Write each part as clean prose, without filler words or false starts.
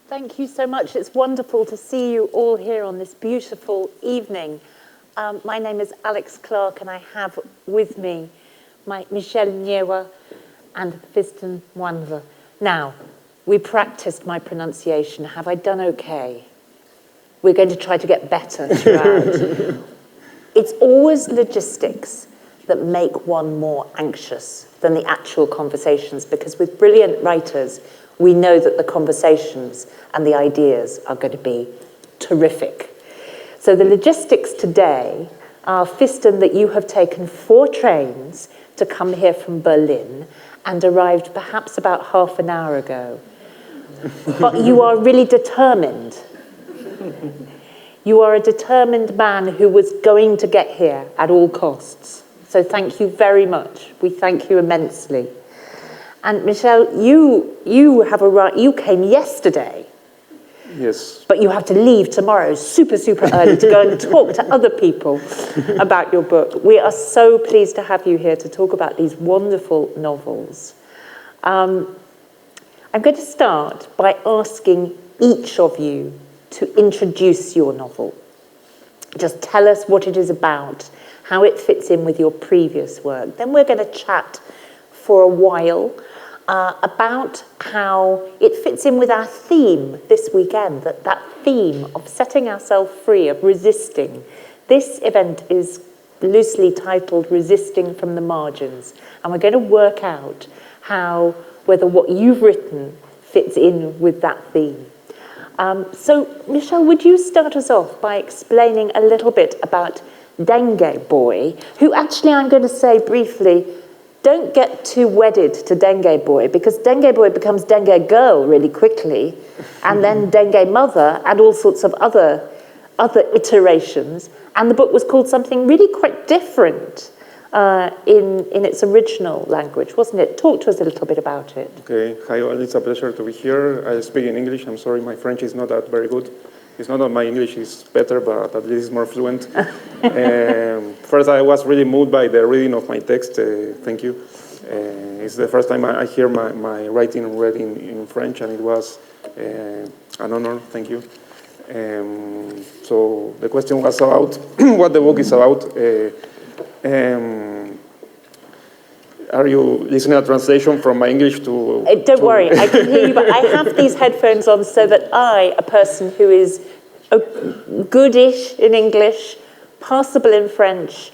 Thank you so much. It's wonderful to see you all here on this beautiful evening. My name is Alex Clark, and I have with me Michel Nieva and Fiston Mwanza. Now, we practiced my pronunciation. Have I done okay? We're going to try to get better throughout. It's always logistics that make one more anxious than the actual conversations, because with brilliant writers, we know that the conversations and the ideas are going to be terrific. So the logistics today are, Fiston, that you have taken 4 trains to come here from Berlin and arrived perhaps about half an hour ago. But you are really determined. You are a determined man who was going to get here at all costs. So thank you very much. We thank you immensely. And Michel, you came yesterday. Yes. But you have to leave tomorrow super, super early to go and talk to other people about your book. We are so pleased to have you here to talk about these wonderful novels. I'm going to start by asking each of you to introduce your novel. Just tell us what it is about, how it fits in with your previous work. Then we're going to chat for a while about how it fits in with our theme this weekend, that theme of setting ourselves free, of resisting. This event is loosely titled Resisting from the Margins, and we're going to work out whether what you've written fits in with that theme. So, Michel, would you start us off by explaining a little bit about Dengue Boy, who actually, I'm going to say briefly, don't get too wedded to Dengue Boy, because Dengue Boy becomes Dengue Girl really quickly, and then Dengue Mother, and all sorts of other iterations. And the book was called something really quite different in its original language, wasn't it? Talk to us a little bit about it. Okay, hi all, it's a pleasure to be here. I speak in English. I'm sorry, my French is not that very good. It's not that my English is better, but at least it's more fluent. First, I was really moved by the reading of my text. Thank you. It's the first time I hear my writing read in French, and it was an honor. Thank you. So the question was about what the book is about. Are you listening to a translation from my English to... Don't worry, I can hear you, but I have these headphones on so that I, a person who is goodish in English, passable in French,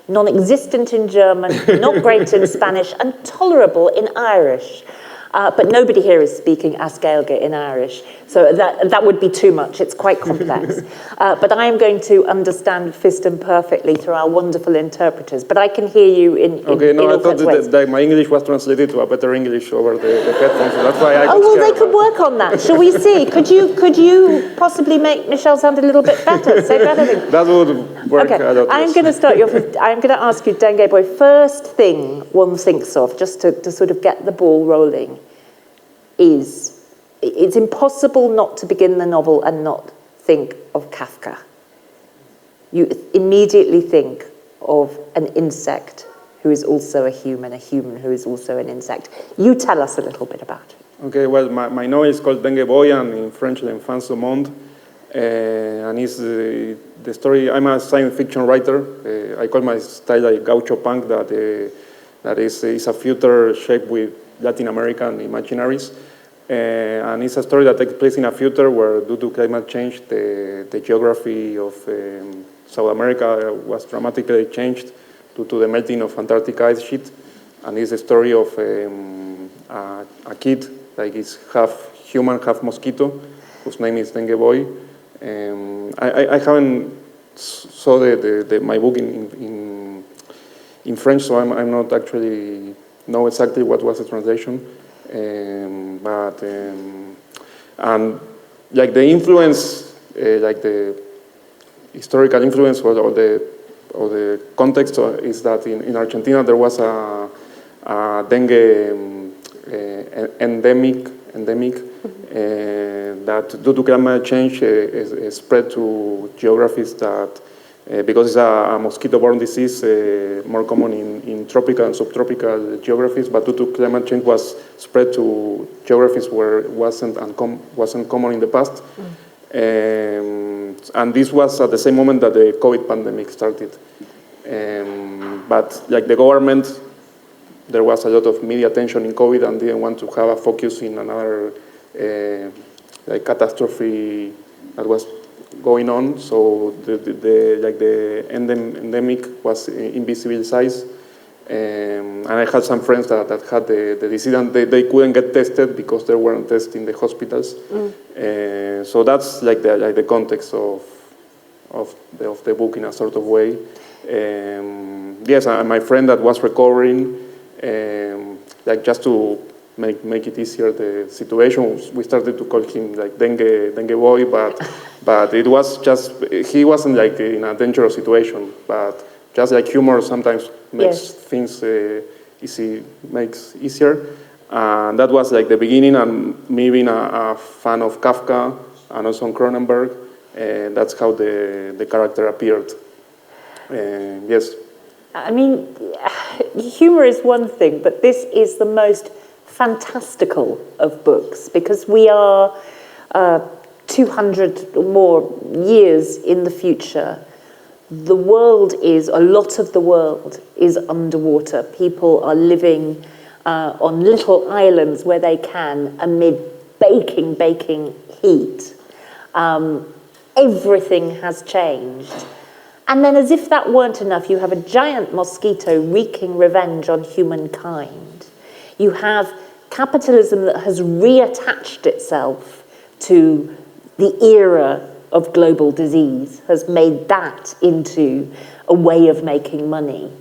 non-existent in German, not great in Spanish, and tolerable in Irish. But nobody here is speaking Asgaelge in Irish, so that would be too much. It's quite complex. But I am going to understand Fiston perfectly through our wonderful interpreters. But I can hear you in Okay, no, in I thought that my English was translated to a better English over the headphones, so that's why I got well, scared. they could work on that. Shall we see? Could you possibly make Michel sound a little bit better? Say better things. That would work. Okay, I'm going to start you off with, I'm going to ask you, Dengue Boy, first thing one thinks of, just to sort of get the ball rolling, is it's impossible not to begin the novel and not think of Kafka. You immediately think of an insect who is also a human who is also an insect. You tell us a little bit about it. Okay, well, my novel is called Dengue Boy, and in French, L'Enfant du Monde. And it's the story. I'm a science fiction writer. I call my style like gaucho punk, that is a future shaped with Latin American imaginaries. And it's a story that takes place in a future where, due to climate change, the geography of South America was dramatically changed due to the melting of Antarctic ice sheet. And it's a story of a kid, like he's half human, half mosquito, whose name is Dengue Boy. I haven't saw my book in French, so I'm not actually know exactly what was the translation. But like the influence, like the historical influence or the context is that in Argentina there was a dengue endemic that due to climate change is spread to geographies that because it's a mosquito-borne disease, more common in tropical and subtropical geographies, but due to climate change was spread to geographies where it wasn't common in the past. And this was at the same moment that the COVID pandemic started. But like the government, there was a lot of media attention in COVID and didn't want to have a focus in another like catastrophe that was going on. So the endemic was invisibilized. And I had some friends that had the disease and they couldn't get tested because there weren't tests in the hospitals. So that's like the context of the book in a sort of way. Yes, my friend that was recovering, like just to make it easier, the situation, we started to call him like Dengue Boy, but it was just, he wasn't like in a dangerous situation, but just like humor sometimes makes things makes easier. And that was like the beginning, and me being a fan of Kafka and also on Cronenberg, that's how the character appeared. Yes. I mean, humor is one thing, but this is the most fantastical of books because we are 200 or more years in the future. The world is, a lot of the world is underwater. People are living on little islands where they can amid baking heat. Everything has changed. And then as if that weren't enough, you have a giant mosquito wreaking revenge on humankind. You have capitalism that has reattached itself to the era of global disease, has made that into a way of making money.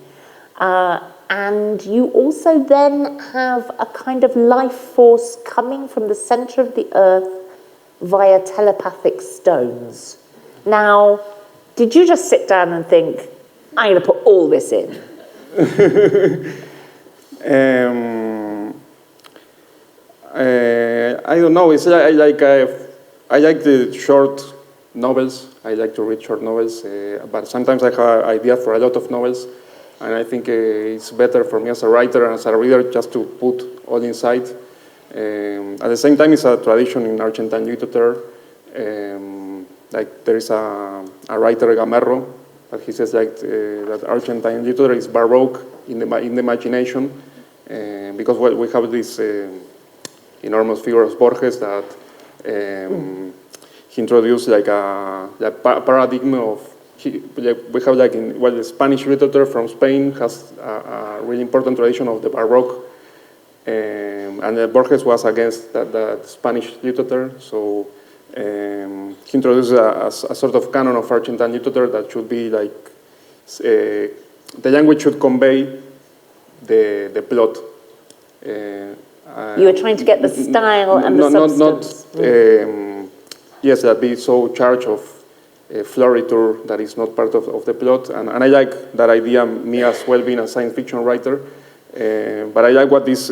And you also then have a kind of life force coming from the center of the earth via telepathic stones. Now, did you just sit down and think, I'm going to put all this in? I don't know. It's I like the short novels. I like to read short novels, but sometimes I have ideas for a lot of novels, and I think it's better for me as a writer and as a reader just to put all inside. At the same time, it's a tradition in Argentine literature. Like there is a writer, Gamerro, but he says like that Argentine literature is baroque in the imagination, because we have this enormous figure of Borges that he introduced like a paradigm of. We have like the Spanish literature from Spain has a really important tradition of the baroque, and Borges was against that Spanish literature, so. He introduced a sort of canon of Argentine literature that should be like the language should convey the plot. You were trying to get the style and the substance. Yes, that be so charged of floriture that is not part of the plot, and I like that idea. Me as well, being a science fiction writer, but I like what this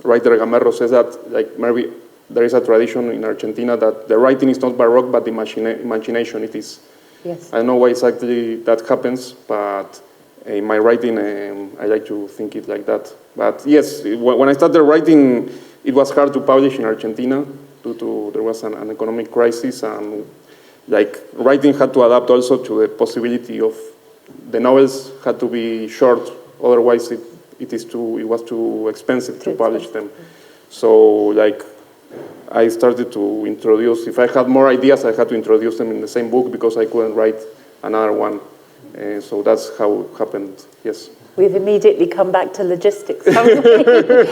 writer Gamerro says, that like maybe. There is a tradition in Argentina that the writing is not baroque, but the imagination it is. Yes. I don't know why exactly that happens, but in my writing, I like to think it like that. But yes, when I started writing, it was hard to publish in Argentina due to there was an economic crisis, and like writing had to adapt also to the possibility of the novels had to be short, otherwise it was too expensive to publish them. So like. I started to introduce, if I had more ideas, I had to introduce them in the same book because I couldn't write another one. So that's how it happened, yes. We've immediately come back to logistics, haven't we?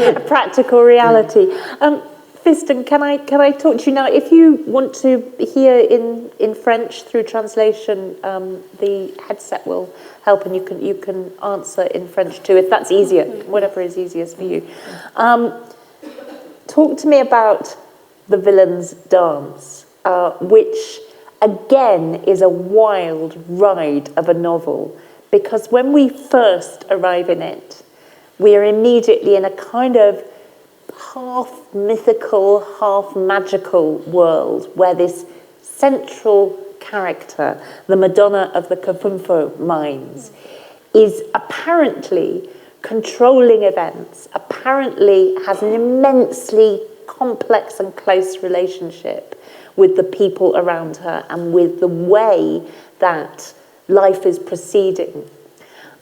A practical reality. Fiston, can I talk to you now? If you want to hear in French through translation, the headset will help, and you can answer in French too, if that's easier, whatever is easiest for you. Talk to me about the villain's dance, which again is a wild ride of a novel, because when we first arrive in it, we are immediately in a kind of half mythical, half magical world where this central character, the Madonna of the Kafumfo mines, is apparently controlling events, apparently has an immensely complex and close relationship with the people around her and with the way that life is proceeding.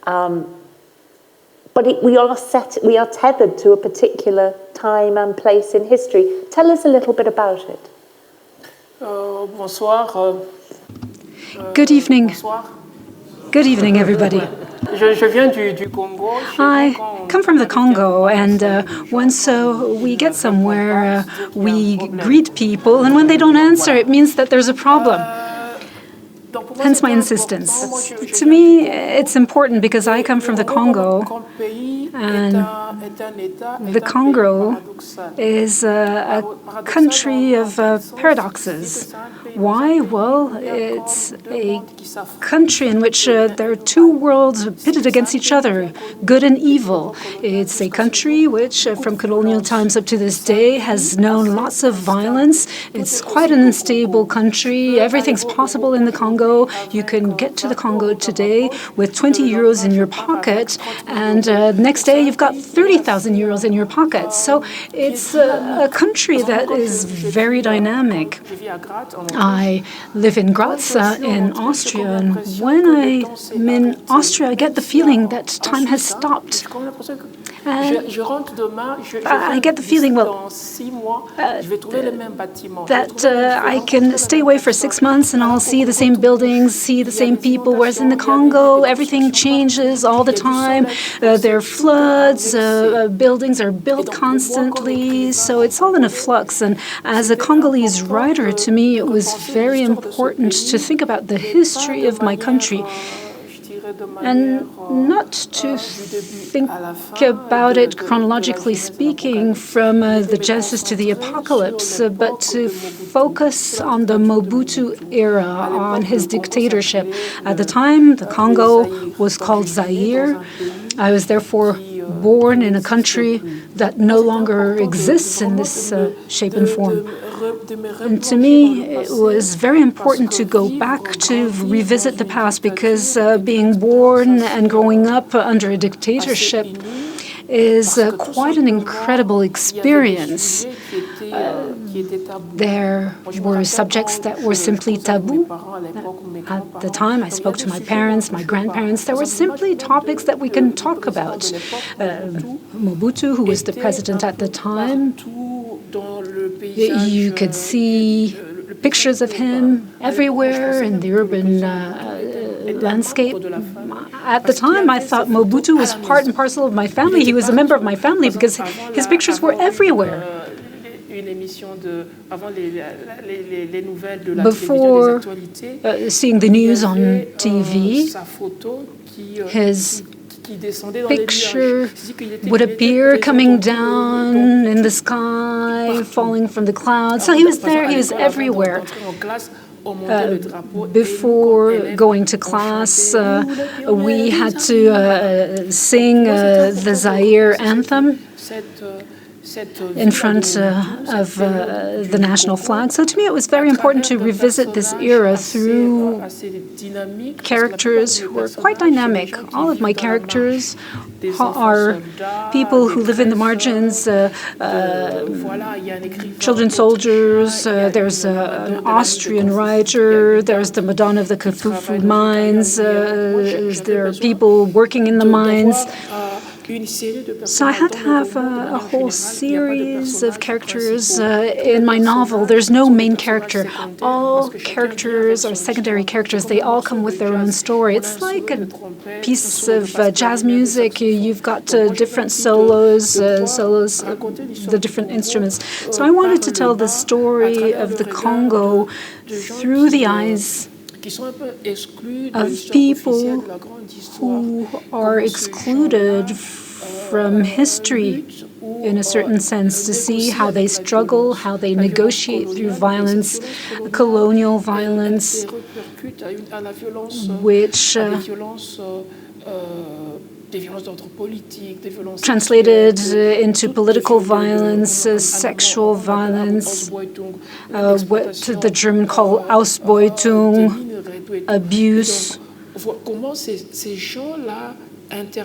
But we are tethered to a particular time and place in history. Tell us a little bit about it. Bonsoir. Good evening. Good evening, everybody. I come from the Congo, and once we get somewhere, we greet people, and when they don't answer, it means that there's a problem. Hence my insistence. To me, it's important because I come from the Congo, and the Congo is a country of paradoxes. Why? Well, it's a country in which there are two worlds pitted against each other, good and evil. It's a country which, from colonial times up to this day, has known lots of violence. It's quite an unstable country. Everything's possible in the Congo. You can get to the Congo today with 20 euros in your pocket, and next day you've got 30,000 euros in your pocket. So it's a country that is very dynamic. I live in Graz in Austria, and when I'm in Austria, I get the feeling that time has stopped. I get the feeling, that I can stay away for 6 months and I'll see the same buildings, see the same people, whereas in the Congo, everything changes all the time. There are floods, buildings are built constantly, so it's all in a flux. And as a Congolese writer, to me, it was very important to think about the history of my country. And not to think about it chronologically speaking from the Genesis to the Apocalypse, but to focus on the Mobutu era, on his dictatorship. At the time, the Congo was called Zaire. I was therefore born in a country that no longer exists in this shape and form. And to me, it was very important to go back to revisit the past, because being born and growing up under a dictatorship is quite an incredible experience. There were subjects that were simply taboo. At the time, I spoke to my parents, my grandparents. There were simply topics that we can talk about. Mobutu, who was the president at the time, you could see pictures of him everywhere in the urban landscape. At the time, I thought Mobutu was part and parcel of my family. He was a member of my family because his pictures were everywhere. Before seeing the news on TV, his picture would appear coming down in the sky, falling from the clouds. So he was there, he was everywhere. Before going to class, we had to sing the Zaire anthem in front of the national flag. So to me, it was very important to revisit this era through characters who were quite dynamic. All of my characters are people who live in the margins, children soldiers, there's an Austrian writer, there's the Madonna of the Kafufu mines, there are people working in the mines. So I had to have a whole series of characters in my novel. There's no main character. All characters are secondary characters. They all come with their own story. It's like a piece of jazz music. You've got different solos, the different instruments. So I wanted to tell the story of the Congo through the eyes of people who are excluded from history in a certain sense, to see how they struggle, how they negotiate through violence, colonial violence, which translated into political violence, sexual violence, what the German call Ausbeutung, abuse.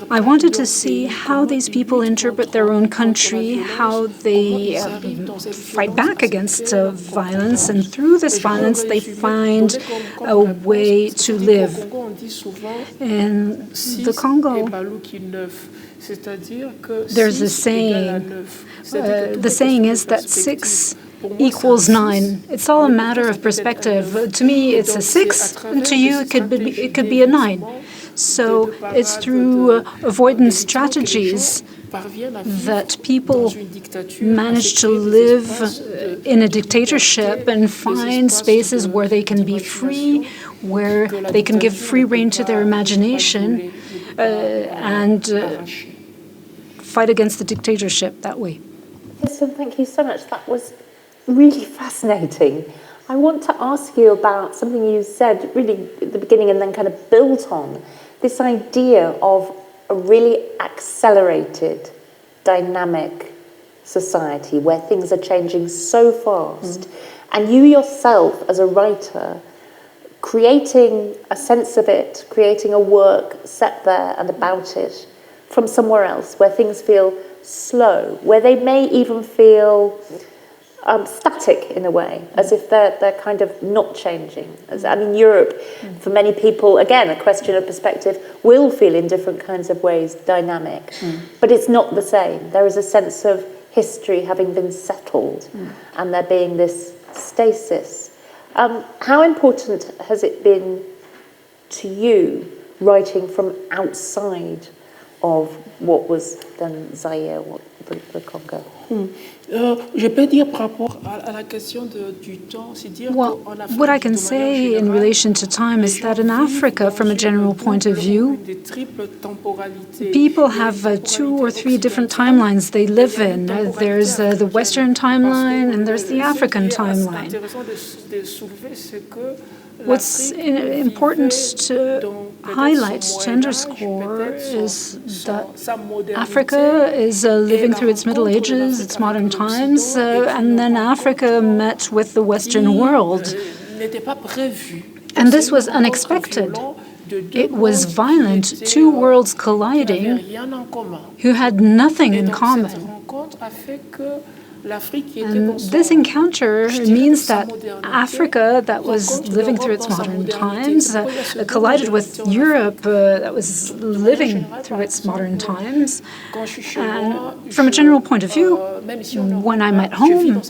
I wanted to see how these people interpret their own country, how they fight back against violence, and through this violence they find a way to live. In the Congo, there's a saying. The saying is that 6 equals 9. It's all a matter of perspective. To me, it's a 6, and to you, it could be a 9. So it's through avoidance strategies that people manage to live in a dictatorship and find spaces where they can be free, where they can give free rein to their imagination, and fight against the dictatorship that way. Fiston, thank you so much. That was really fascinating. I want to ask you about something you said really at the beginning and then kind of built on, this idea of a really accelerated, dynamic society where things are changing so fast. And you yourself, as a writer, creating a sense of it, creating a work set there and about it from somewhere else, where things feel slow, where they may even feel static in a way, as if they're kind of not changing. I mean, Europe, for many people, again, a question of perspective, will feel in different kinds of ways dynamic, but it's not the same. There is a sense of history having been settled, and there being this stasis. How important has it been to you writing from outside of what was then Zaire, the Congo? Well, what I can say in relation to time is that in Africa, from a general point of view, people have 2 or 3 different timelines they live in. There's the Western timeline and there's the African timeline. What's important to highlight, to underscore, is that Africa is living through its Middle Ages, its modern times, and then Africa met with the Western world. And this was unexpected. It was violent, 2 worlds colliding who had nothing in common. And this encounter means that Africa, that was living through its modern times, collided with Europe, that was living through its modern times. And from a general point of view, when I'm at home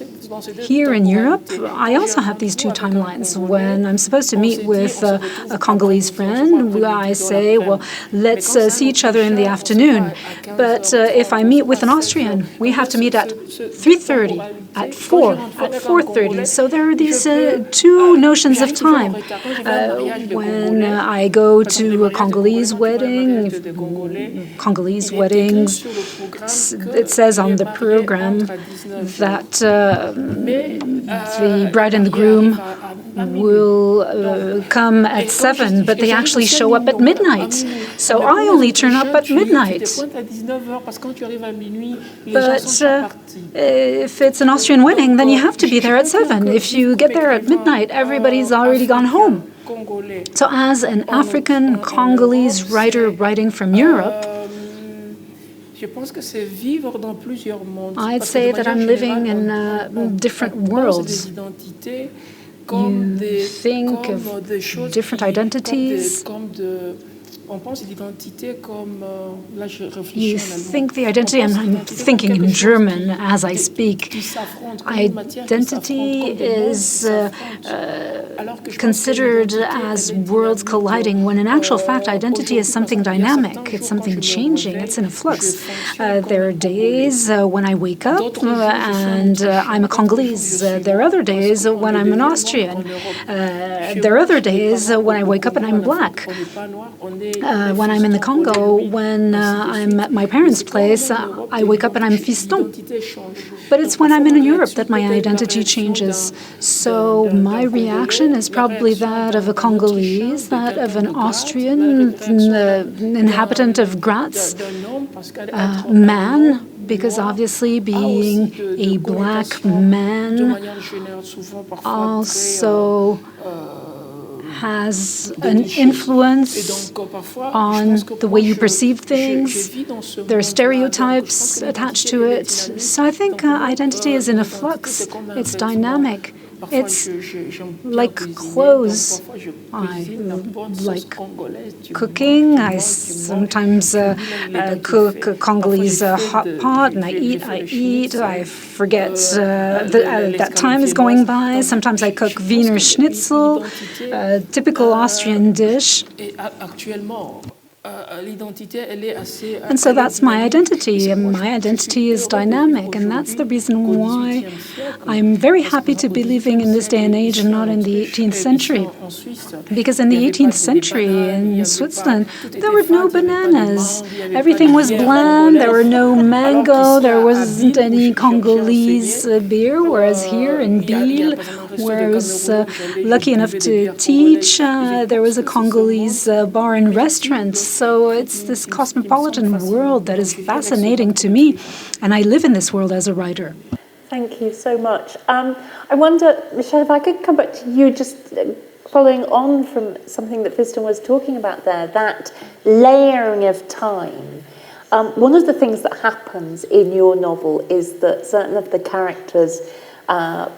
here in Europe, I also have these 2 timelines. When I'm supposed to meet with a Congolese friend, I say, well, let's see each other in the afternoon. But if I meet with an Austrian, we have to meet at 3:30, at 4, at 4:30. So there are these 2 notions of time. When I go to a Congolese wedding, Congolese weddings, it says on the program that the bride and the groom will come at 7, but they actually show up at midnight. So I only turn up at midnight. But if it's an Austrian wedding, then you have to be there at 7. If you get there at midnight, everybody's already gone home. So as an African Congolese writer writing from Europe, I'd say that I'm living in different words. You think of different identities. You think the identity, and I'm thinking in German as I speak. Identity is considered as worlds colliding, when in actual fact, identity is something dynamic. It's something changing. It's in a flux. There are days when I wake up and I'm a Congolese. There are other days when I'm an Austrian. There are other days when I wake up and I'm black. When I'm in the Congo, when I'm at my parents' place, I wake up and I'm Fiston. But it's when I'm in Europe that my identity changes. So my reaction is probably that of a Congolese, that of an Austrian, inhabitant of Graz, man, because obviously being a black man also has an influence on the way you perceive things. There are stereotypes attached to it. So I think identity is in a flux. It's dynamic. It's like clothes. I like cooking. I sometimes cook Congolese hot pot, and I eat. I forget that time is going by. Sometimes I cook Wiener Schnitzel, a typical Austrian dish. And so that's my identity, and my identity is dynamic, and that's the reason why I'm very happy to be living in this day and age and not in the 18th century. Because in the 18th century in Switzerland, there were no bananas. Everything was bland, there were no mango, there wasn't any Congolese beer, whereas here in Biel, where I was lucky enough to teach, there was a Congolese bar and restaurant. So it's this cosmopolitan world that is fascinating to me, and I live in this world as a writer. Thank you so much. I wonder, Michel, if I could come back to you, just following on from something that Fiston was talking about there, that layering of time. One of the things that happens in your novel is that certain of the characters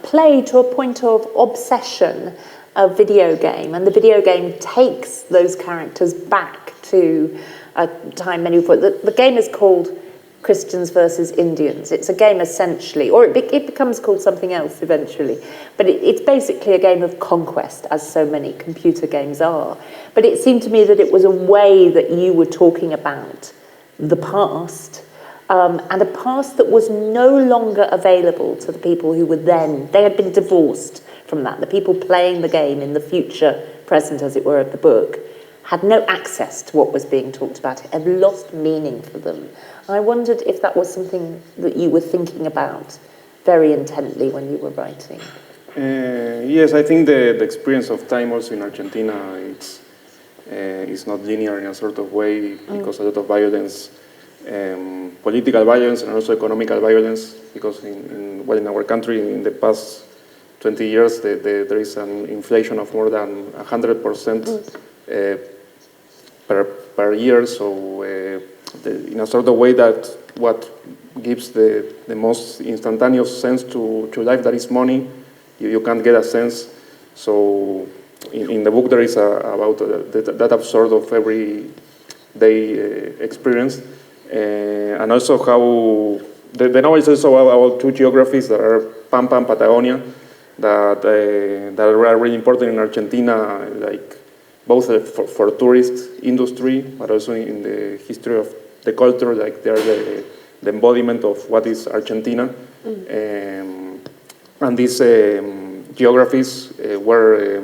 play to a point of obsession a video game, and the video game takes those characters back to a time many before. The game is called Christians versus Indians. It's a game essentially, or it becomes called something else eventually, but it's basically a game of conquest, as so many computer games are. But it seemed to me that it was a way that you were talking about the past, and a past that was no longer available to the people who were then, they had been divorced from that. The people playing the game in the future, present as it were, of the book, had no access to what was being talked about. It had lost meaning for them. I wondered if that was something that you were thinking about very intently when you were writing. Yes, I think the experience of time also in Argentina, it's not linear in a sort of way, because a lot of violence, political violence and also economical violence, because in our country in the past 20 years there is an inflation of more than 100% per year, so in a sort of way that what gives the most instantaneous sense to life, that is money, you can't get a sense. So in the book there is about that absurd of everyday experience, and also how the novel is also about two geographies that are Pampa and Patagonia, that are really important in Argentina, like both for tourist industry, but also in the history of the culture, like they are the embodiment of what is Argentina. And these geographies were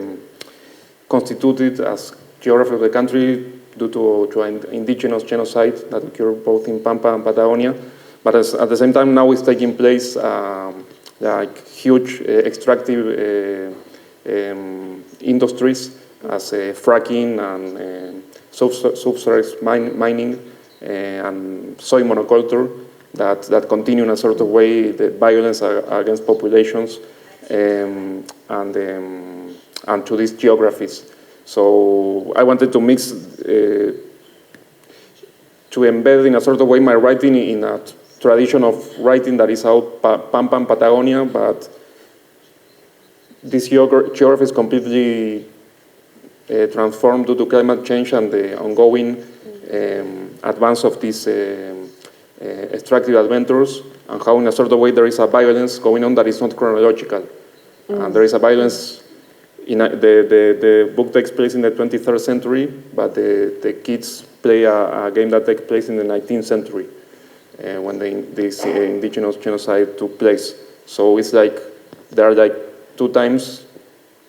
constituted as geography of the country due to an indigenous genocide that occurred both in Pampa and Patagonia. But at the same time, now it's taking place like huge extractive industries as fracking and subsurface mining and soy monoculture that continue in a sort of way the violence against populations and to these geographies. So I wanted to mix, to embed in a sort of way my writing in a tradition of writing that is out Pampa and Patagonia, but this geography is completely transformed due to climate change and the ongoing advance of these extractive adventures, and how in a sort of way there is a violence going on that is not chronological. And there is a violence, the book takes place in the 23rd century, but the kids play a game that takes place in the 19th century when this indigenous genocide took place. So it's like there are like two times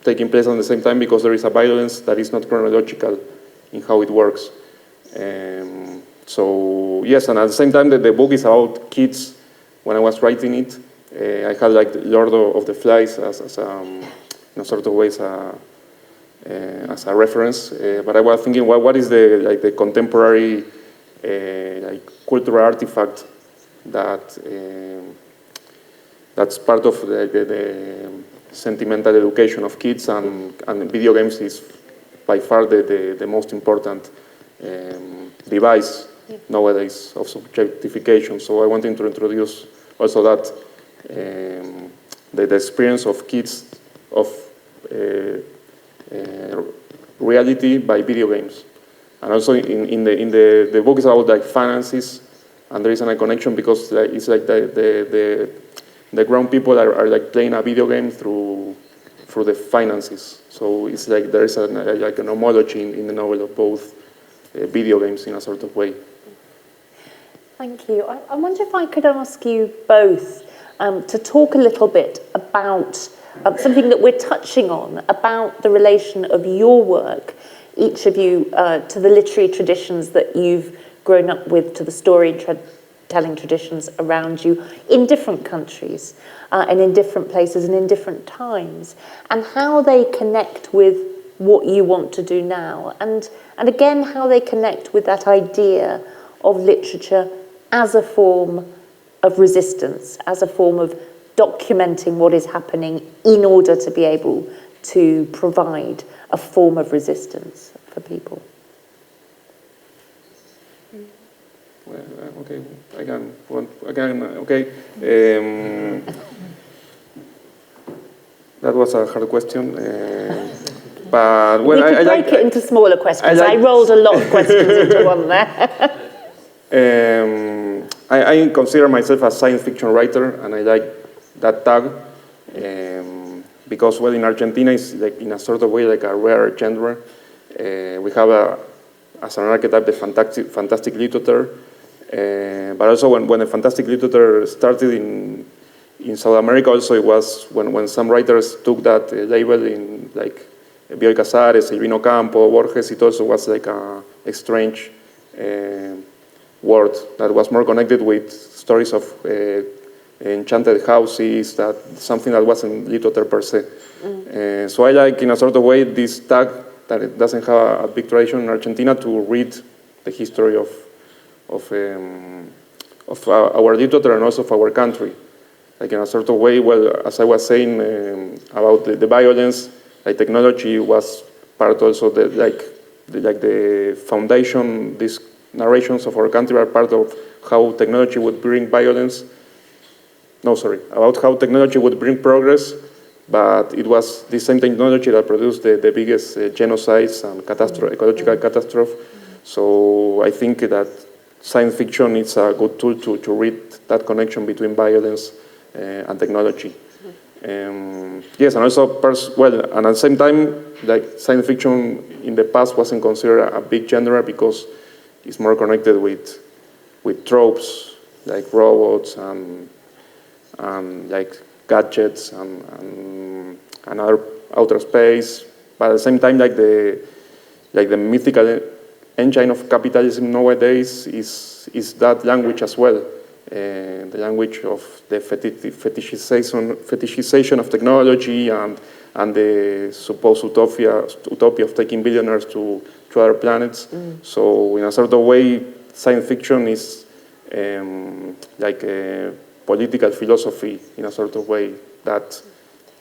taking place at the same time because there is a violence that is not chronological in how it works. So yes, and at the same time the book is about kids. When I was writing it, I had like Lord of the Flies as in a sort of ways as a reference. But I was thinking, what is the contemporary cultural artifact that that's part of the sentimental education of kids, and video games is by far the most important device nowadays of subjectification. So I wanted to introduce also that the experience of kids of reality by video games. And also in the book is about like finances, and there is a connection because it's like the ground people are like playing a video game through the finances. So it's like there is like an homology in the novel of both video games in a sort of way. Thank you. I wonder if I could ask you both to talk a little bit about something that we're touching on, about the relation of your work, each of you, to the literary traditions that you've grown up with, to the storytelling traditions around you in different countries and in different places and in different times, and how they connect with what you want to do now, and again, how they connect with that idea of literature as a form of resistance, as a form of documenting what is happening in order to be able to provide a form of resistance for people. Well, okay, okay. That was a hard question. But well, we could break it into smaller questions. I rolled a lot of questions into one there. I consider myself a science fiction writer, and I like that tag because, well, in Argentina, it's like in a sort of way like a rare genre. We have as an archetype the fantastic literature, but also when the fantastic literature started in South America, also it was when some writers took that label in like Bioy Casares, Silvino Campo, Borges. It also was like a strange word that was more connected with stories of enchanted houses, that something that wasn't literature per se. So I like, in a sort of way, this tag that it doesn't have a big tradition in Argentina to read the history of our literature and also of our country. Like in a sort of way, well, as I was saying about the violence, like technology was part also the foundation. These narrations of our country are part of how technology would bring violence. No, sorry, about how technology would bring progress, but it was the same technology that produced the biggest genocides and ecological catastrophe. So I think that science fiction is a good tool to read that connection between violence and technology. Yes, and also, well, and at the same time, like science fiction in the past wasn't considered a big genre because it's more connected with tropes like robots and like gadgets and other outer space. But at the same time, like the mythical engine of capitalism nowadays is that language as well. The language of the fetishization of technology and the supposed utopia of taking billionaires to other planets. So in a sort of way, science fiction is like a political philosophy in a sort of way that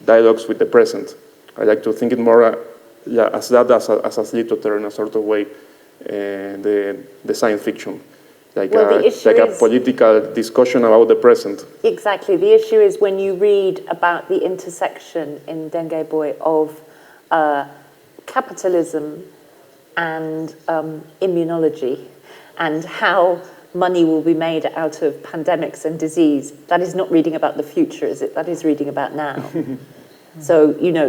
dialogues with the present. I like to think it more as that as literature in a sort of way, the science fiction. Like a political discussion about the present. Exactly. The issue is when you read about the intersection in Dengue Boy of capitalism and immunology, and how money will be made out of pandemics and disease. That is not reading about the future, is it? That is reading about now. So, you know,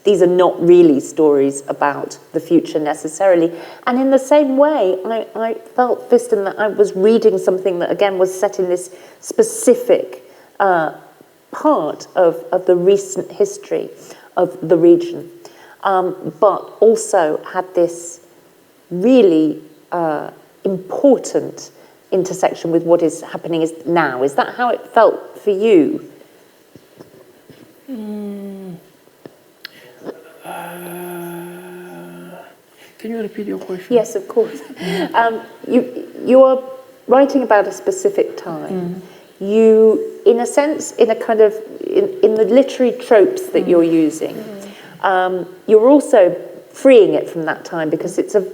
these are not really stories about the future necessarily. And in the same way, I felt, Fiston, that I was reading something that, again, was set in this specific part of the recent history of the region, but also had this really important intersection with what is happening now. Is that how it felt for you? Can you repeat your question? Yes, of course. You are writing about a specific time. You, in a sense, in a kind of, in the literary tropes that you're using, you're also freeing it from that time because it's an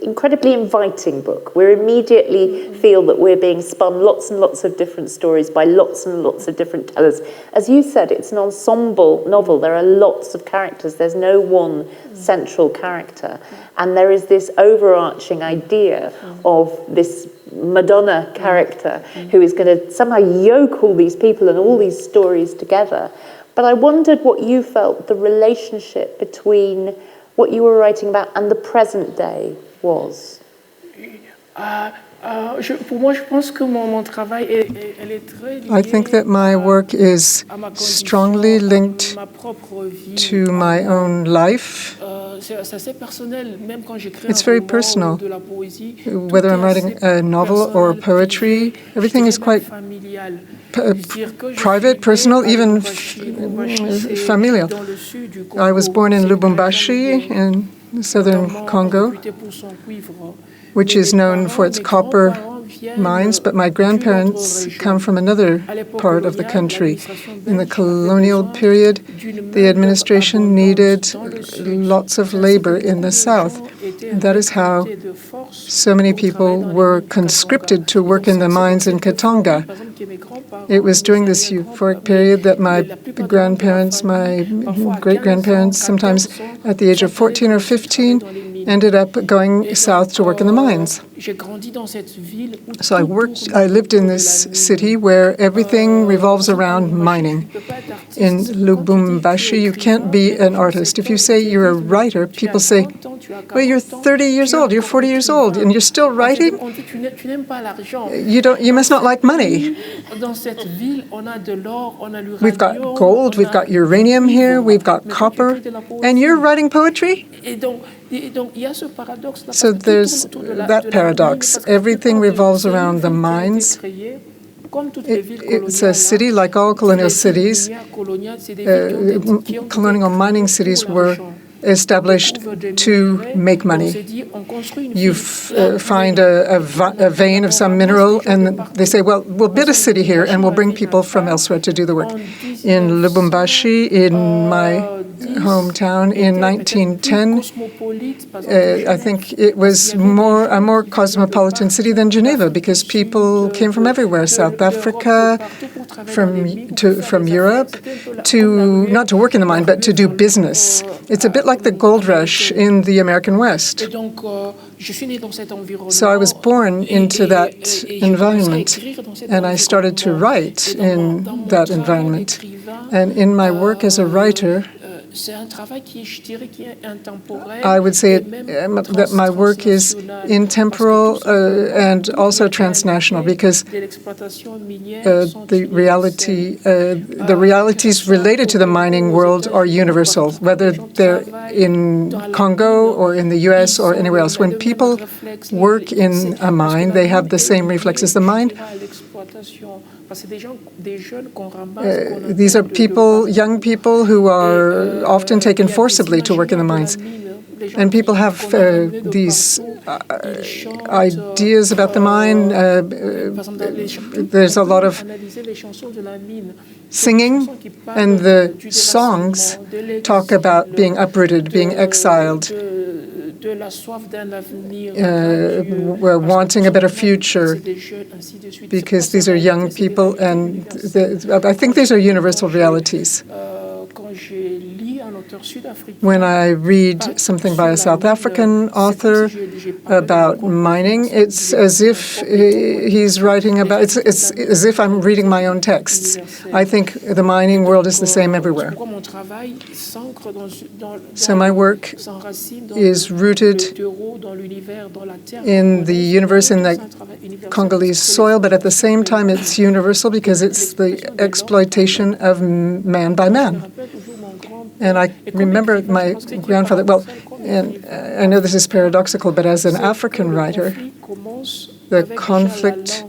incredibly inviting book. We immediately feel that we're being spun lots and lots of different stories by lots and lots of different tellers. As you said, it's an ensemble novel. There are lots of characters. There's no one central character. And there is this overarching idea of this Madonna character who is going to somehow yoke all these people and all these stories together. But I wondered what you felt the relationship between what you were writing about and the present day was. Pour moi, je pense que mon travail elle est très liée I think that my work is strongly linked to my own life. It's very personal. Whether I'm writing a novel or poetry, everything is quite private, personal, even familial. I was born in Lubumbashi in southern Congo, which is known for its copper mines, but my grandparents come from another part of the country. In the colonial period, the administration needed lots of labor in the south. And that is how so many people were conscripted to work in the mines in Katanga. It was during this euphoric period that my grandparents, my great-grandparents, sometimes at the age of 14 or 15, ended up going south to work in the mines. So I lived in this city where everything revolves around mining. In Lubumbashi, you can't be an artist. If you say you're a writer, people say, well, you're 30 years old, you're 40 years old, and you're still writing? You must not like money. We've got gold, we've got uranium here, we've got copper, and you're writing poetry? So there's that paradox. Everything revolves around the mines. It's a city like all colonial cities. Colonial mining cities were established to make money. You find a vein of some mineral, and they say, well, we'll build a city here, and we'll bring people from elsewhere to do the work. In Lubumbashi, in my hometown, in 1910, I think it was a more cosmopolitan city than Geneva, because people came from everywhere, South Africa, from Europe, not to work in the mine, but to do business. It's a bit like the gold rush in the American West. So I was born into that environment, and I started to write in that environment. And in my work as a writer, I would say that my work is intemporal and also transnational, because the realities related to the mining world are universal, whether they're in Congo or in the US or anywhere else. When people work in a mine, they have the same reflexes. The mine, these are people, young people who are often taken forcibly to work in the mines. And people have these ideas about the mine. There's a lot of singing, and the songs talk about being uprooted, being exiled, wanting a better future, because these are young people, and I think these are universal realities. When I read something by a South African author about mining, it's as if he's writing about, it's as if I'm reading my own texts. I think the mining world is the same everywhere. So my work is rooted in the universe, in the Congolese soil, but at the same time it's universal because it's the exploitation of man by man. And I remember my grandfather, and I know this is paradoxical, but as an African writer, the conflict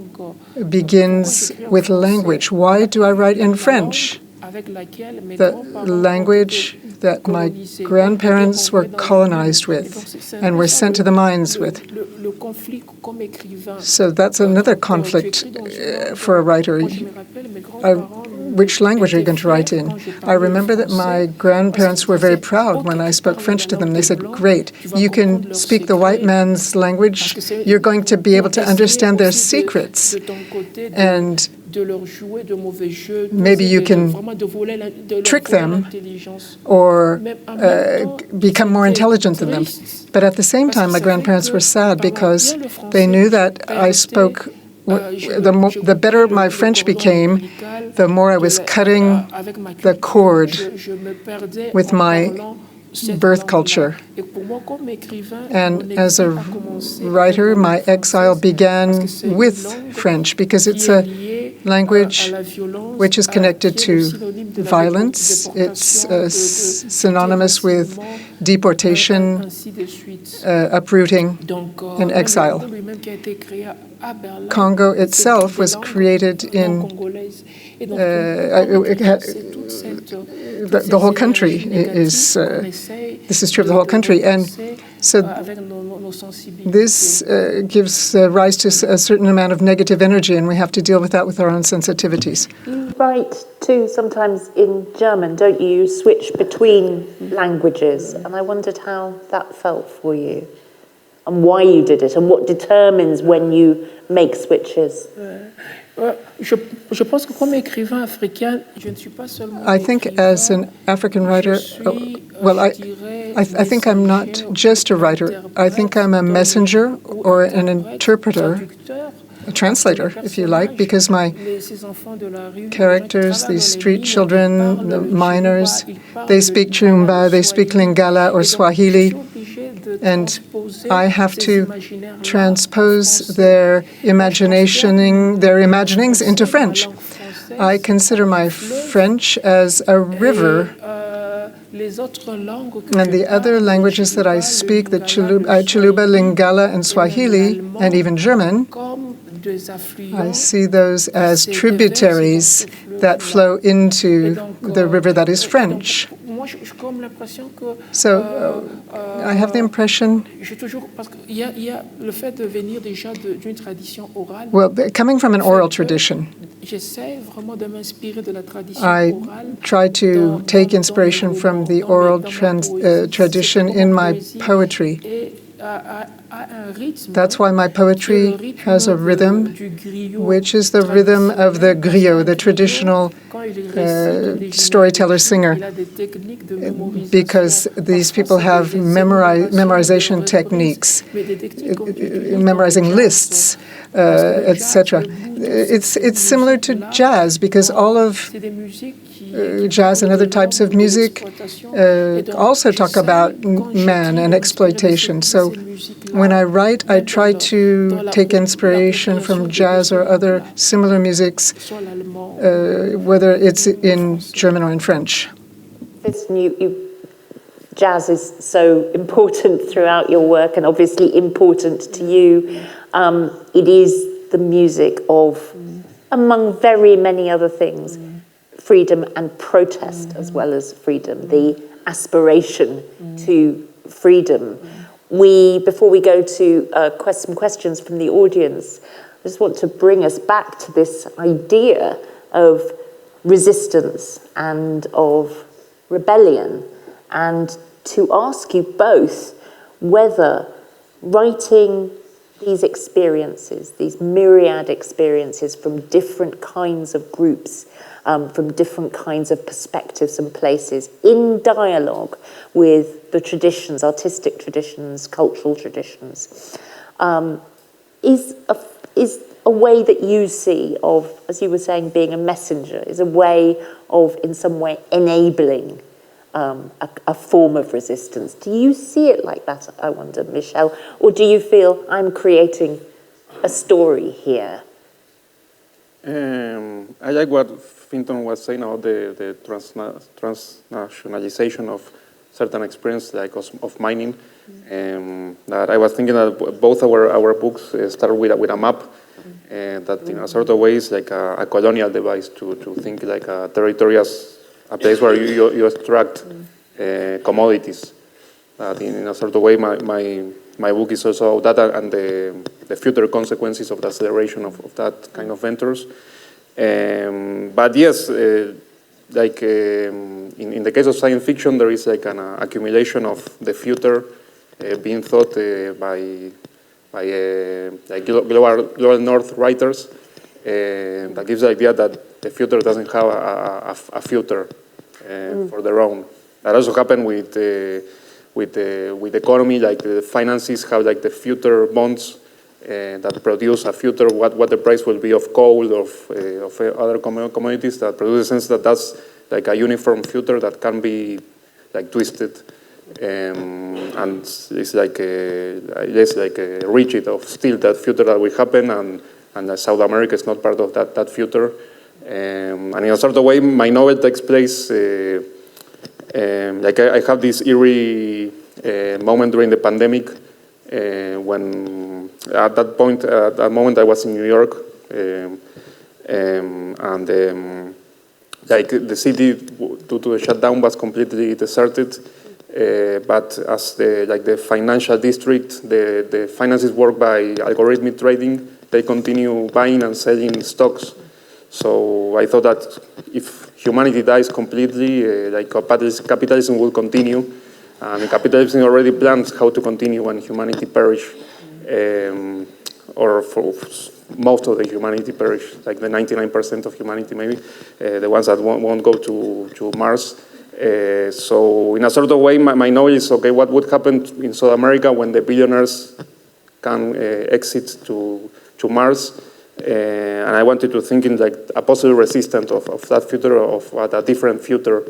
begins with language. Why do I write in French? The language that my grandparents were colonized with and were sent to the mines with. So that's another conflict for a writer. Which language are you going to write in? I remember that my grandparents were very proud when I spoke French to them. They said, great, you can speak the white man's language. You're going to be able to understand their secrets. And maybe you can trick them or become more intelligent than them. But at the same time, my grandparents were sad because they knew that I spoke. The better my French became, the more I was cutting the cord with my birth culture. And as a writer, my exile began with French because it's a language which is connected to violence. It's synonymous with deportation, uprooting, and exile. Congo itself was created in the whole country is this is true of the whole country, and so this gives rise to a certain amount of negative energy, and we have to deal with that with our own sensitivities. You write too sometimes in German, don't you? You switch between languages, and I wondered how that felt for you, and why you did it, and what determines when you make switches. I think as an African writer, I think I'm not just a writer. I think I'm a messenger or an interpreter, a translator, if you like, because my characters, these street children, the miners, they speak Chumba, they speak Lingala or Swahili, and I have to transpose their imaginings into French. I consider my French as a river, and the other languages that I speak, the Chiluba, Lingala, and Swahili, and even German, I see those as tributaries that flow into the river that is French. So I have the impression, well, coming from an oral tradition, I try to take inspiration from the oral tradition in my poetry. That's why my poetry has a rhythm, which is the rhythm of the griot, the traditional storyteller-singer, because these people have memorization techniques, memorizing lists, etc. It's similar to jazz, because all of jazz and other types of music also talk about man and exploitation. So when I write, I try to take inspiration from jazz or other similar musics, whether it's in German or in French. Jazz is so important throughout your work and obviously important to you. It is the music of, among very many other things, freedom and protest as well as freedom, the aspiration to freedom. Before we go to some questions from the audience, I just want to bring us back to this idea of resistance and of rebellion, and to ask you both whether writing these experiences, these myriad experiences from different kinds of groups, from different kinds of perspectives and places, in dialogue with the traditions, artistic traditions, cultural traditions, is a way that you see of, as you were saying, being a messenger, is a way of, in some way, enabling a form of resistance. Do you see it like that, I wonder, Michel? Or do you feel I'm creating a story here? I like what Fiston was saying about the transnationalization of certain experience, like of mining. That I was thinking that both our books start with a map, that in a sort of way is like a colonial device to think like a territorial, a place where you extract commodities. That in a sort of way, my book is also that and the future consequences of the acceleration of that kind of ventures. But yes, like in the case of science fiction, there is like an accumulation of the future being thought by like global North writers that gives the idea that the future doesn't have a future for their own. That also happened with the economy, like the finances have like the future bonds that produce a future, what the price will be of coal, of other commodities, that produce a sense that that's like a uniform future that can be like twisted. And it's like a rigid of still that future that will happen, and South America is not part of that future. And in a sort of way, my novel takes place, like I have this eerie moment during the pandemic when at that moment I was in New York, and like the city due to the shutdown was completely deserted. But as the financial district, the finances work by algorithmic trading. They continue buying and selling stocks. So I thought that if humanity dies completely, like capitalism will continue, and capitalism already plans how to continue when humanity perish, or for most of the humanity perish, like the 99% of humanity maybe, the ones that won't go to Mars. So in a sort of way, my novel is, okay, what would happen in South America when the billionaires can exit to Mars? And I wanted to think in like a possible resistance of that future, of a different future.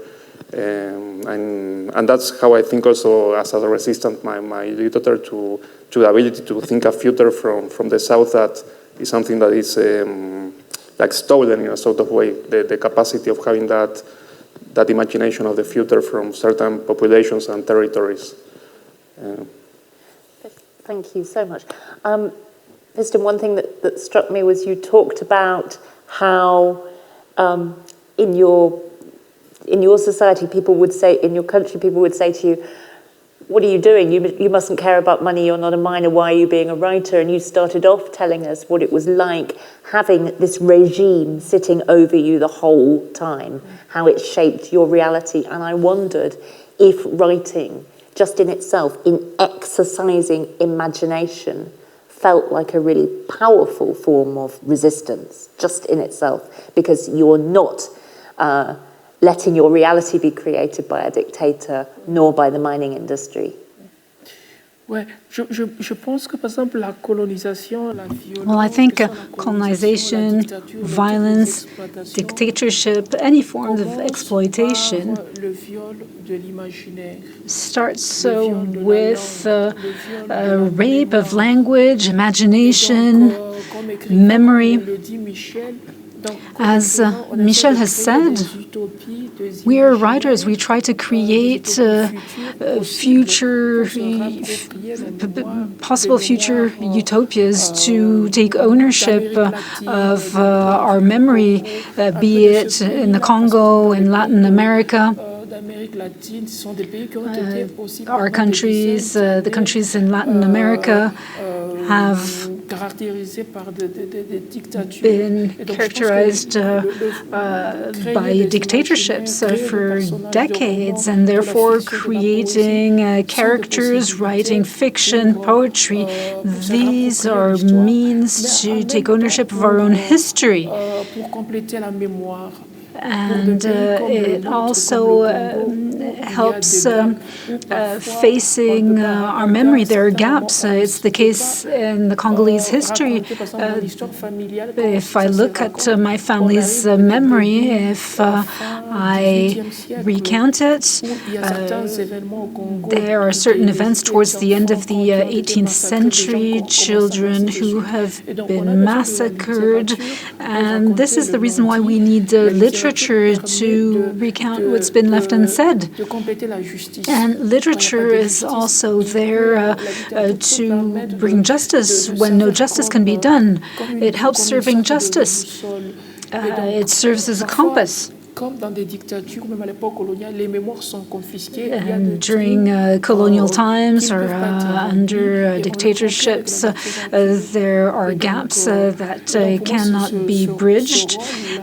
And that's how I think also as a resistance, my literature to the ability to think a future from the South that is something that is like stolen in a sort of way, the capacity of having that imagination of the future from certain populations and territories. Thank you so much. Fiston, one thing that struck me was you talked about how in your society, people would say, in your country, people would say to you, what are you doing? You mustn't care about money. You're not a miner. Why are you being a writer? And you started off telling us what it was like having this regime sitting over you the whole time, how it shaped your reality. And I wondered if writing, just in itself, in exercising imagination, felt like a really powerful form of resistance, just in itself, because you're not letting your reality be created by a dictator, nor by the mining industry. Ouais, je pense que par exemple la colonisation, la violence. Well, I think colonization, violence, dictatorship, any form of exploitation starts with rape of language, imagination, memory. As Michel has said, we are writers. We try to create possible future utopias to take ownership of our memory, be it in the Congo, in Latin America. Our countries, the countries in Latin America, have been characterized by dictatorships for decades, and therefore creating characters, writing fiction, poetry. These are means to take ownership of our own history. And it also helps facing our memory. There are gaps. It's the case in the Congolese history. If I look at my family's memory, if I recount it, there are certain events towards the end of the 18th century, children who have been massacred. And this is the reason why we need literature to recount what's been left unsaid. And literature is also there to bring justice when no justice can be done. It helps serving justice. It serves as a compass. And during colonial times or under dictatorships, there are gaps that cannot be bridged,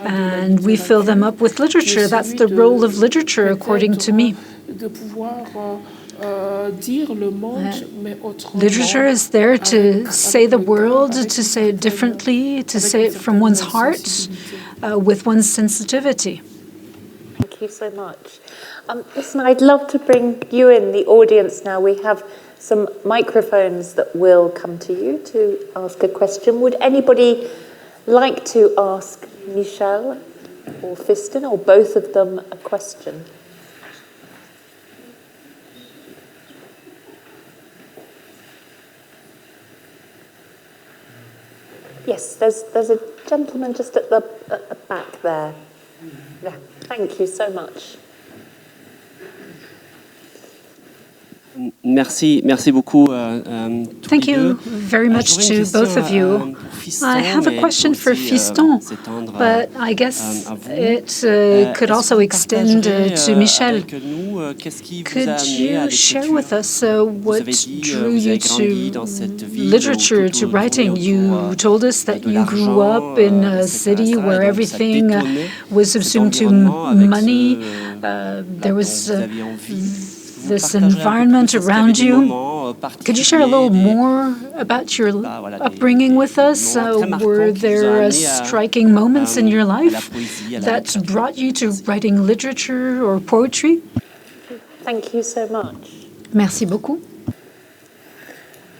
and we fill them up with literature. That's the role of literature, according to me. Literature is there to say the world, to say it differently, to say it from one's heart, with one's sensitivity. Thank you so much. Listen, I'd love to bring you in, the audience now. We have some microphones that will come to you to ask a question. Would anybody like to ask Michel or Fiston, or both of them, a question? Yes, there's a gentleman just at the back there. Yeah, thank you so much. Merci beaucoup. Thank you very much to both of you. I have a question for Fiston, but I guess it could also extend to Michel. Could you share with us what drew you to literature, to writing? You told us that you grew up in a city where everything was subsumed to money. There was this environment around you. Could you share a little more about your upbringing with us? Were there striking moments in your life that brought you to writing literature or poetry? Thank you so much. Merci beaucoup.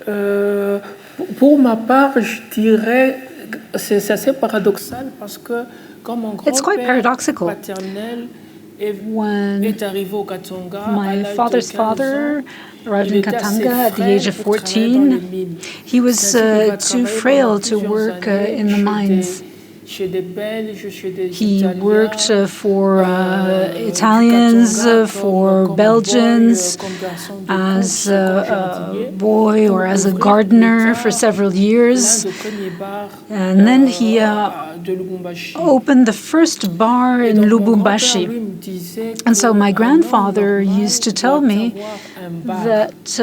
Pour ma part, je dirais c'est assez paradoxal parce que quand mon grand-père paternel when my father's father arrived in Katanga at the age of 14, he was too frail to work in the mines. He worked for Italians, for Belgians, as a boy or as a gardener for several years. And then he opened the first bar in Lubumbashi. And so my grandfather used to tell me that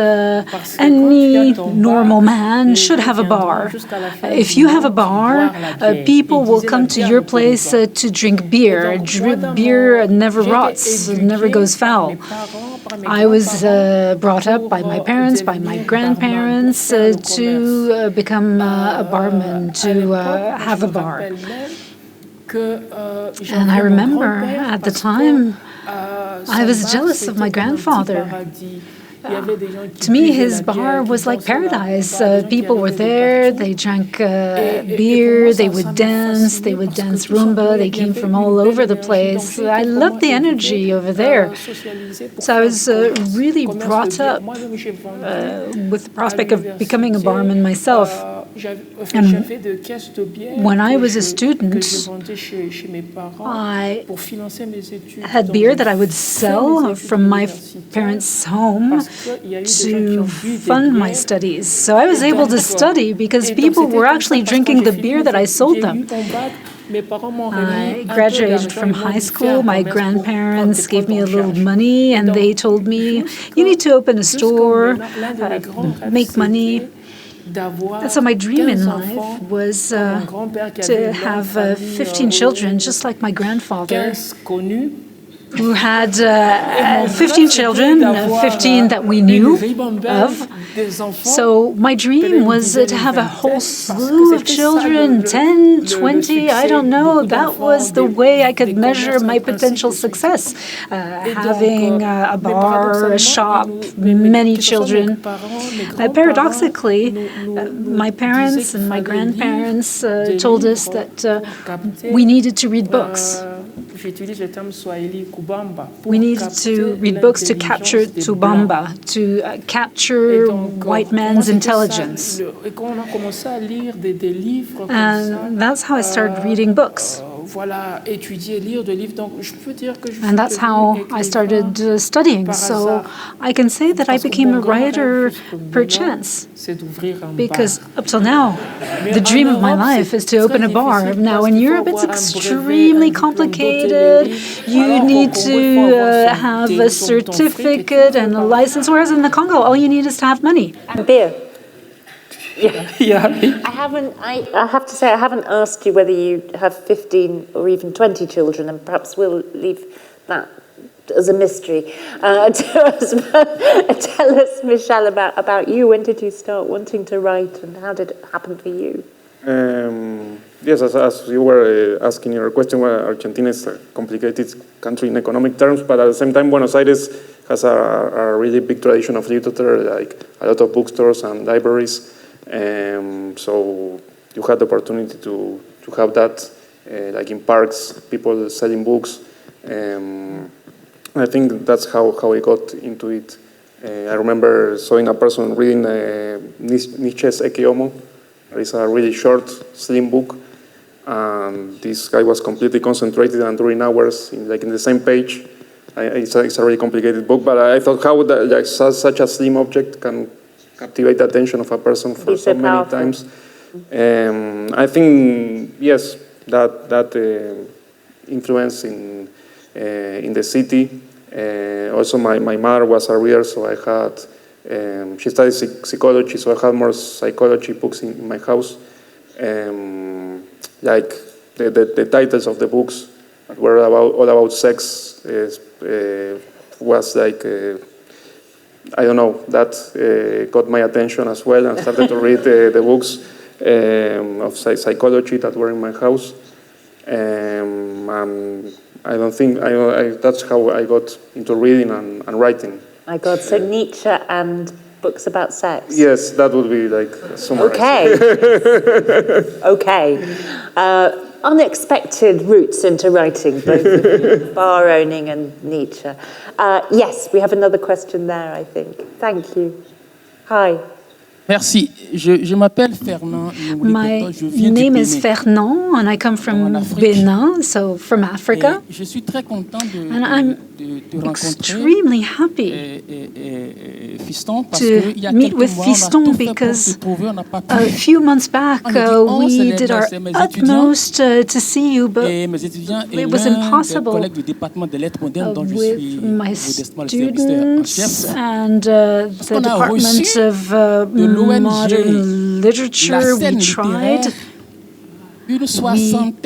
any normal man should have a bar. If you have a bar, people will come to your place to drink beer. Beer never rots, never goes foul. I was brought up by my parents, by my grandparents, to become a barman, to have a bar. And I remember at the time, I was jealous of my grandfather. To me, his bar was like paradise. People were there, they drank beer, they would dance Rumba, they came from all over the place. I loved the energy over there. So I was really brought up with the prospect of becoming a barman myself. And when I was a student, I had beer that I would sell from my parents' home to fund my studies. So I was able to study because people were actually drinking the beer that I sold them. I graduated from high school. My grandparents gave me a little money and they told me, you need to open a store, make money. And so my dream in life was to have 15 children, just like my grandfather, who had 15 children, 15 that we knew of. So my dream was to have a whole slew of children, 10, 20, I don't know. That was the way I could measure my potential success. Having a bar, a shop, many children. Paradoxically, my parents and my grandparents told us that we needed to read books. We needed to read books to capture Tubamba, to capture white man's intelligence. And that's how I started reading books. And that's how I started studying. So I can say that I became a writer per chance. Because up till now, the dream of my life is to open a bar. Now in Europe, it's extremely complicated. You need to have a certificate and a license, whereas in the Congo, all you need is to have money. And beer. Yeah. I have to say, I haven't asked you whether you have 15 or even 20 children, and perhaps we'll leave that as a mystery. Tell us, Michel, about you. When did you start wanting to write, and how did it happen for you? Yes, as you were asking your question, Argentina is a complicated country in economic terms, but at the same time, Buenos Aires has a really big tradition of literature, like a lot of bookstores and libraries. So you had the opportunity to have that, like in parks, people selling books. I think that's how I got into it. I remember seeing a person reading Nietzsche's Ecce Homo. It's a really short, slim book, and this guy was completely concentrated and during hours, in the same page. It's a really complicated book, but I thought how such a slim object can captivate the attention of a person for so many times. I think, yes, that influence in the city. Also, my mother was a reader, so I had. She studied psychology, so I had more psychology books in my house. Like the titles of the books that were all about sex was like, I don't know, that got my attention as well, and started to read the books of psychology that were in my house. I don't think, that's how I got into reading and writing. My God, so Nietzsche and books about sex. Yes, that would be like summarized. Okay. Okay. Unexpected routes into writing, both of you, bar owning and Nietzsche. Yes, we have another question there, I think. Thank you. Hi. Merci. Je m'appelle Fernand. My name is Fernand, and I come from Benin, so from Africa. Je suis très content and I'm extremely happy to meet with Fiston because a few months back we did our utmost to see you, but it was impossible with my students and the Department of Modern Literature. We tried. We received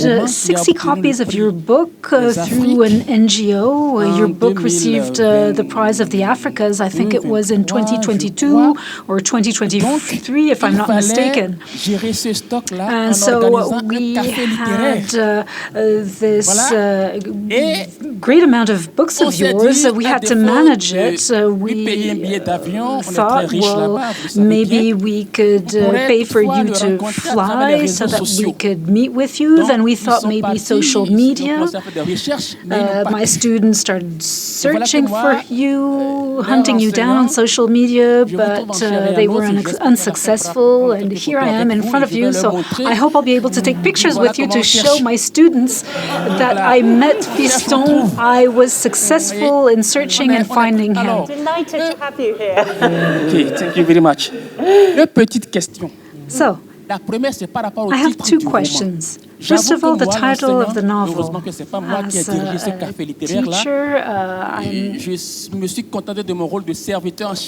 60 copies of your book through an NGO. Your book received the Prize of the Africas. I think it was in 2022 or 2023, if I'm not mistaken. And so we had this great amount of books of yours. We had to manage it. We thought, well, maybe we could pay for you to fly so that we could meet with you. Then we thought maybe social media. My students started searching for you, hunting you down on social media, but they were unsuccessful. And here I am in front of you, so I hope I'll be able to take pictures with you to show my students that I met Fiston. I was successful in searching and finding him. Delighted to have you here. Okay, thank you very much. Deux petites questions. So, I have two questions. First of all, the title of the novel. As a teacher, I'm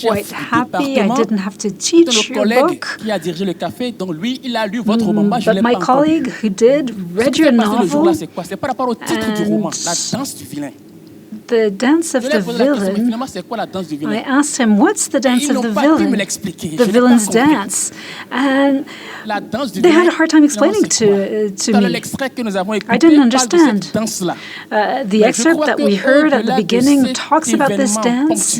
quite happy I didn't have to teach your book. But my colleague who did read your novel, and the dance of the villain, I asked him, what's the dance of the villain? The villain's dance. And they had a hard time explaining to me. I didn't understand. The excerpt that we heard at the beginning talks about this dance,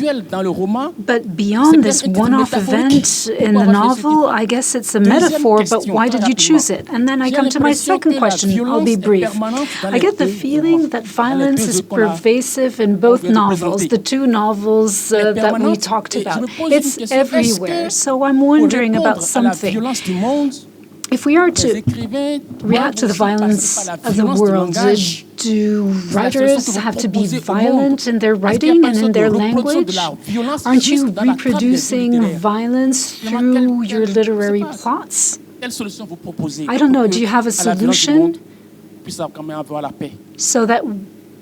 but beyond this one-off event in the novel, I guess it's a metaphor, but why did you choose it? And then I come to my second question. I'll be brief. I get the feeling that violence is pervasive in both novels, the two novels that we talked about. It's everywhere. So I'm wondering about something. If we are to react to the violence of the world, do writers have to be violent in their writing and in their language? Aren't you reproducing violence through your literary plots? I don't know. Do you have a solution so that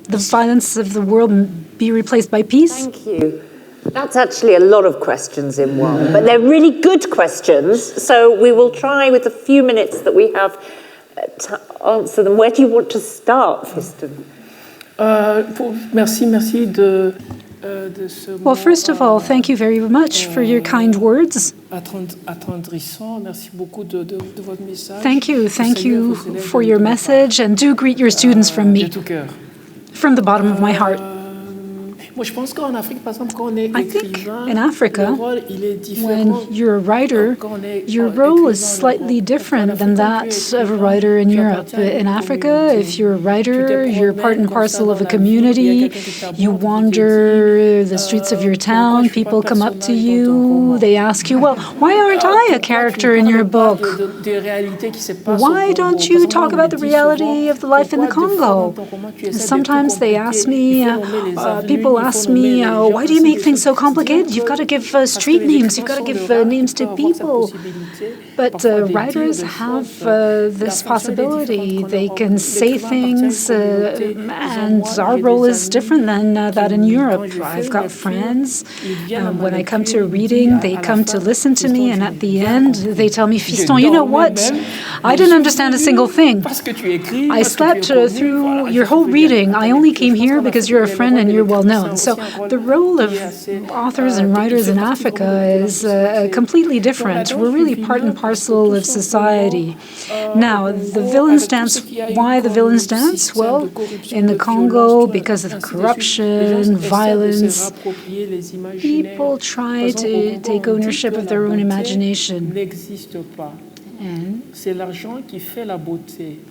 the violence of the world be replaced by peace? Thank you. That's actually a lot of questions in one, but they're really good questions. So we will try with the few minutes that we have to answer them. Where do you want to start, Fiston? Well, first of all, thank you very much for your kind words. Thank you for your message, and do greet your students from me, from the bottom of my heart. I think in Africa, when you're a writer, your role is slightly different than that of a writer in Europe. In Africa, if you're a writer, you're part and parcel of a community. You wander the streets of your town, people come up to you, they ask you, well, why aren't I a character in your book? Why don't you talk about the reality of the life in the Congo? Sometimes they ask me, people ask me, why do you make things so complicated? You've got to give street names, you've got to give names to people. But writers have this possibility. They can say things, and our role is different than that in Europe. I've got friends. When I come to a reading, they come to listen to me, and at the end, they tell me, Fiston, you know what? I didn't understand a single thing. I slept through your whole reading. I only came here because you're a friend and you're well known. So the role of authors and writers in Africa is completely different. We're really part and parcel of society. Now, the villains dance. Why the villains dance? Well, in the Congo, because of corruption, violence, people try to take ownership of their own imagination.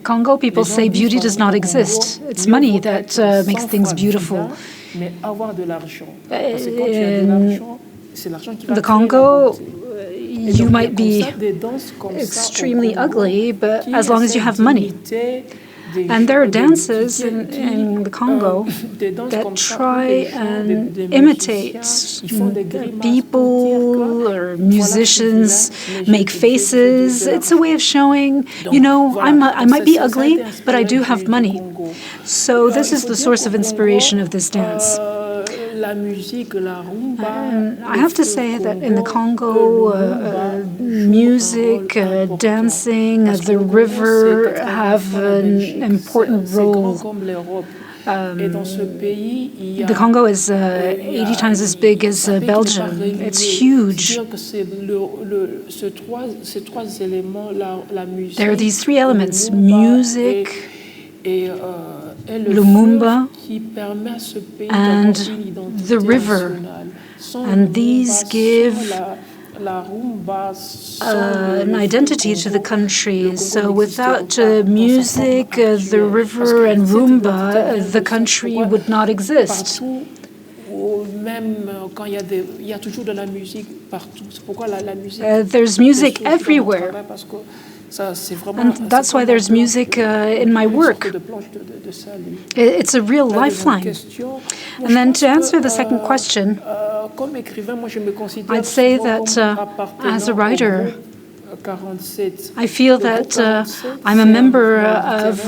Congo people say beauty does not exist. It's money that makes things beautiful. In the Congo, you might be extremely ugly, but as long as you have money. And there are dances in the Congo that try and imitate people or musicians make faces. It's a way of showing, you know, I might be ugly, but I do have money. So this is the source of inspiration of this dance. I have to say that in the Congo, music, dancing, the river have an important role. The Congo is 80 times as big as Belgium. It's huge. There are these three elements: music, Lumumba, and the river. And these give an identity to the country. So without music, the river, and rumba, the country would not exist. There's music everywhere. And that's why there's music in my work. It's a real lifeline. And then to answer the second question, I'd say that as a writer, I feel that I'm a member of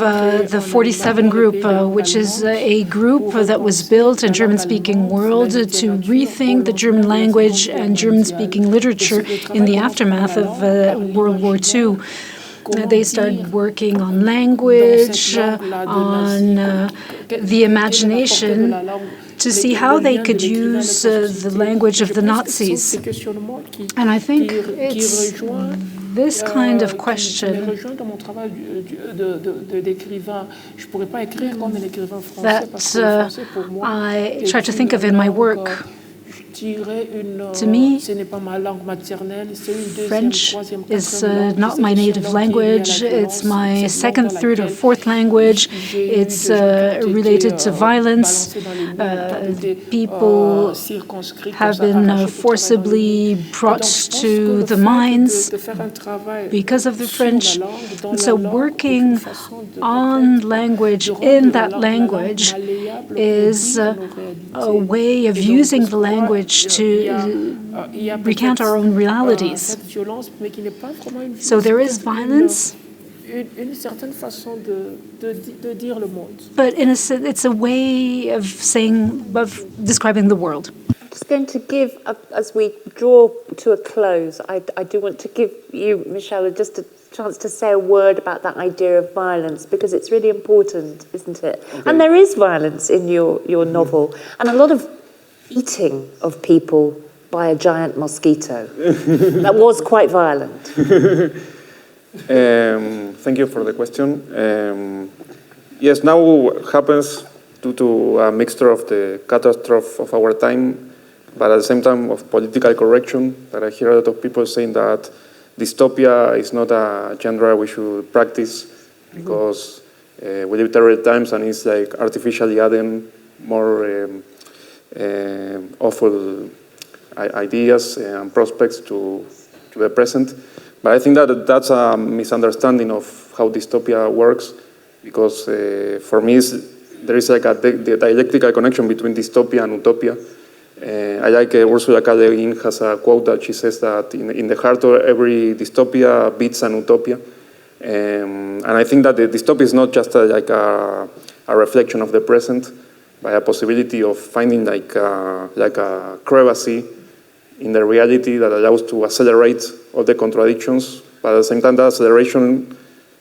the 47 group, which is a group that was built in German-speaking world to rethink the German language and German-speaking literature in the aftermath of World War II. They started working on language, on the imagination, to see how they could use the language of the Nazis. And I think it's this kind of question that I try to think of in my work. To me, French is not my native language. It's my second, third, or fourth language. It's related to violence. People have been forcibly brought to the mines because of the French. And so working on language in that language is a way of using the language to recount our own realities. So there is violence, but in a sense, it's a way of describing the world. I'm just going to give, as we draw to a close, I do want to give you, Michel, just a chance to say a word about that idea of violence, because it's really important, isn't it? Okay. And there is violence in your novel, and a lot of eating of people by a giant mosquito. That was quite violent. Thank you for the question. Yes, now what happens due to a mixture of the catastrophe of our time, but at the same time of political correction, that I hear a lot of people saying that dystopia is not a genre we should practice because we live terrible times and it's like artificially adding more awful ideas and prospects to the present. But I think that that's a misunderstanding of how dystopia works, because for me there is like the dialectical connection between dystopia and utopia. I like Ursula K. Le Guin has a quote that she says that in the heart of every dystopia beats an utopia. And I think that the dystopia is not just like a reflection of the present, but a possibility of finding like a crevice in the reality that allows to accelerate all the contradictions, but at the same time that acceleration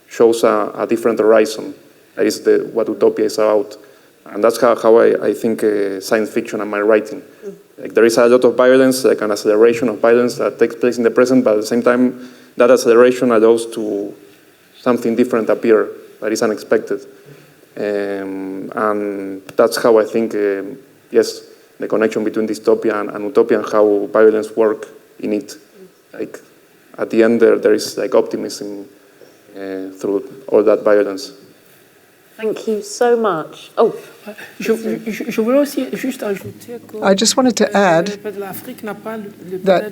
shows a different horizon. That is what utopia is about. And that's how I think science fiction and my writing. Like there is a lot of violence, like an acceleration of violence that takes place in the present, but at the same time, that acceleration allows to something different appear that is unexpected. And that's how I think, yes, the connection between dystopia and utopia and how violence work in it. Like at the end, there is like optimism through all that violence. Thank you so much. Oh. I just wanted to add that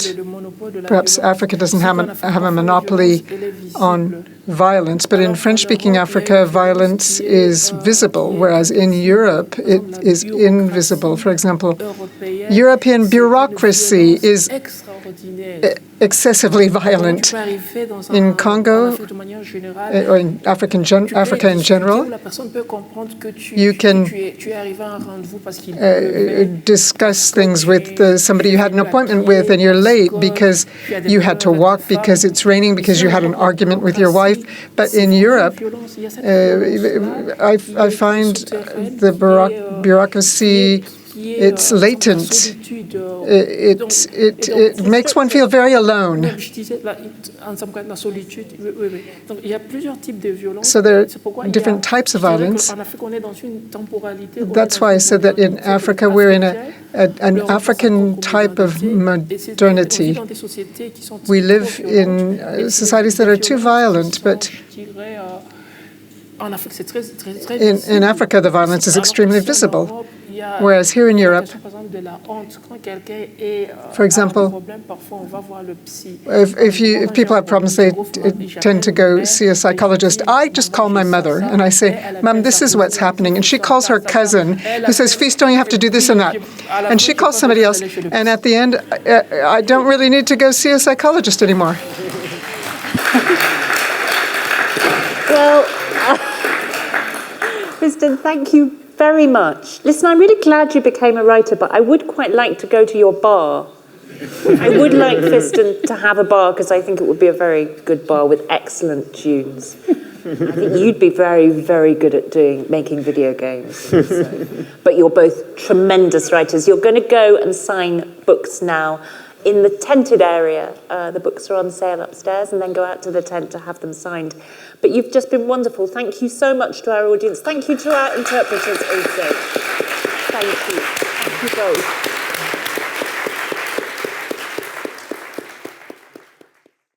perhaps Africa doesn't have a monopoly on violence, but in French-speaking Africa, violence is visible, whereas in Europe, it is invisible. For example, European bureaucracy is excessively violent. In Congo, or in Africa in general, you can discuss things with somebody you had an appointment with and you're late because you had to walk, because it's raining, because you had an argument with your wife. But in Europe, I find the bureaucracy, it's latent. It makes one feel very alone. So there are different types of violence. That's why I said that in Africa we're in an African type of modernity. We live in societies that are too violent, but in Africa the violence is extremely visible. Whereas here in Europe, for example, if people have problems, they tend to go see a psychologist. I just call my mother and I say, Mom, this is what's happening. And she calls her cousin who says, Fiston, you have to do this and that. And she calls somebody else. And at the end, I don't really need to go see a psychologist anymore. Well, Fiston, thank you very much. Listen, I'm really glad you became a writer, but I would quite like to go to your bar. I would like Fiston to have a bar, because I think it would be a very good bar with excellent tunes. I think you'd be very, very good at making video games. So. But you're both tremendous writers. You're going to go and sign books now in the tented area. The books are on sale upstairs, and then go out to the tent to have them signed. But you've just been wonderful. Thank you so much to our audience. Thank you to our interpreters also. Thank you. Thank you both.